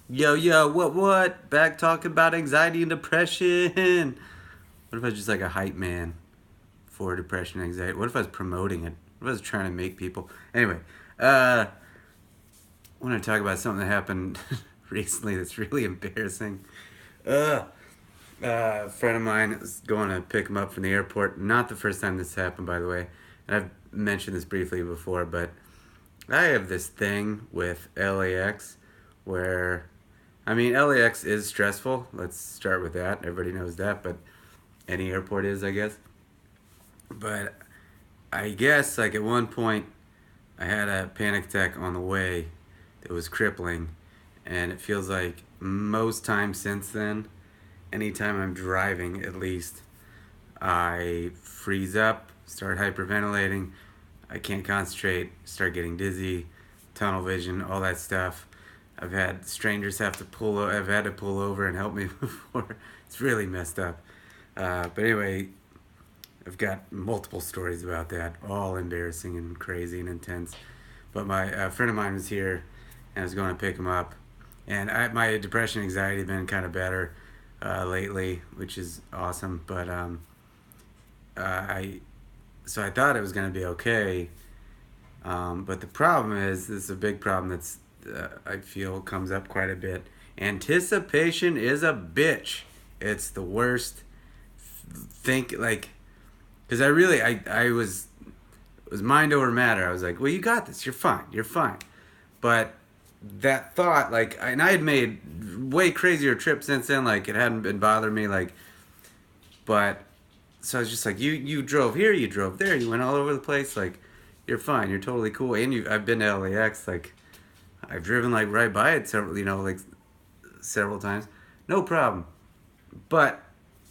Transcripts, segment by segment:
Yo, what? Back talking about anxiety and depression. What if I was just like a hype man for depression and anxiety? What if I was promoting it? What if I was trying to make people. Anyway, I want to talk about something that happened recently that's really embarrassing. Uh, a friend of mine is going to pick him up from the airport. Not the first time this happened, by the way. And I've mentioned this briefly before, but I have this thing with LAX where, I mean, LAX is stressful. Let's start with that. Everybody knows that, but any airport is, I guess. But I guess, like, at one point, I had a panic attack on the way that was crippling, and it feels like most times since then, anytime I'm driving at least, I freeze up, start hyperventilating, I can't concentrate, start getting dizzy, tunnel vision, all that stuff. I've had strangers have to I've had to pull over and help me before. It's really messed up. But anyway, I've got multiple stories about that, all embarrassing and crazy and intense. But my friend of mine was here, and I was going to pick him up. And my depression, anxiety have been kind of better lately, which is awesome. But I so I thought it was going to be okay. But the problem is, this is a big problem that's I feel comes up quite a bit. Anticipation is a bitch. It's the worst. Think like, because I was it was mind over matter. I was like, well, you got this. You're fine. You're fine. But that thought, like, and I had made way crazier trips since then. Like, it hadn't been bothering me. Like, but so I was just like, you drove here, you drove there, you went all over the place. Like, you're fine. You're totally cool. And I've been to LAX. Like, I've driven like right by it several, like several times. No problem. But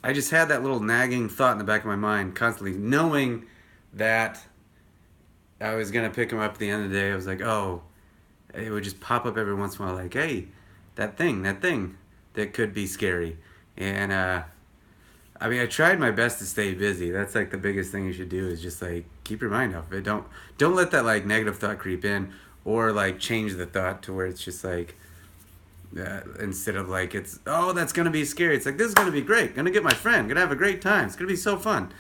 I just had that little nagging thought in the back of my mind constantly, knowing that I was gonna pick him up at the end of the day. I was like, oh, it would just pop up every once in a while, like, hey, that thing that could be scary. And I mean, I tried my best to stay busy. That's like the biggest thing you should do is just like keep your mind off of it. Don't let that like negative thought creep in, or like change the thought to where it's just like instead of like it's, oh, that's gonna be scary. It's like, this is gonna be great. Gonna get my friend. Gonna have a great time. It's gonna be so fun.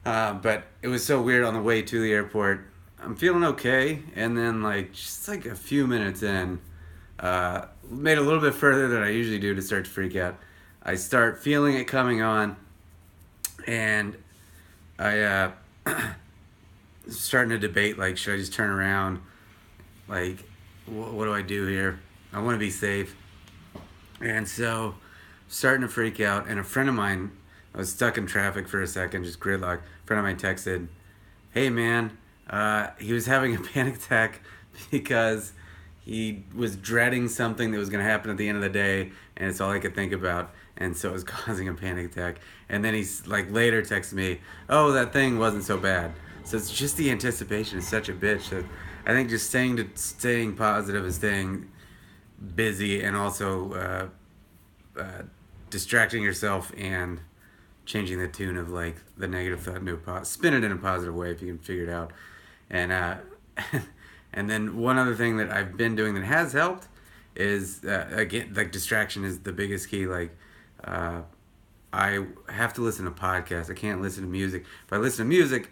But it was so weird on the way to the airport. I'm feeling okay, and then like just like a few minutes in, made a little bit further than I usually do to start to freak out. I start feeling it coming on, and I starting to debate, like, should I just turn around? Like, what do I do here? I want to be safe. And so, starting to freak out. And a friend of mine, I was stuck in traffic for a second, just gridlock. A friend of mine texted, hey man, he was having a panic attack because he was dreading something that was going to happen at the end of the day, and it's all he could think about. And so it was causing a panic attack. And then he's like later texted me, oh, that thing wasn't so bad. So it's just the anticipation is such a bitch that I think just staying positive and staying busy, and also distracting yourself and changing the tune of like the negative thought into spin it in a positive way if you can figure it out. And and then one other thing that I've been doing that has helped is again, like, distraction is the biggest key. Like, uh, I have to listen to podcasts. I can't listen to music. If I listen to music,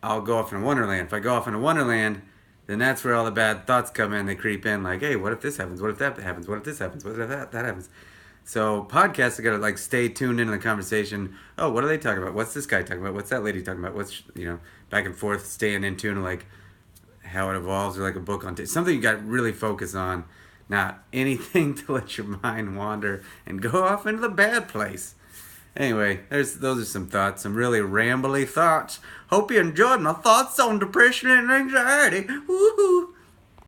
I'll go off in a wonderland. If I go off in a wonderland, then that's where all the bad thoughts come in. They creep in, like, hey, what if this happens? What if that happens? What if this happens? What if that happens? So podcasts, I gotta like stay tuned into the conversation. Oh, what are they talking about? What's this guy talking about? What's that lady talking about? What's, back and forth, staying in tune to like how it evolves, or like a book on something you got to really focus on, not anything to let your mind wander and go off into the bad place. Anyway, those are some thoughts, some really rambly thoughts. Hope you enjoyed my thoughts on depression and anxiety. Woohoo!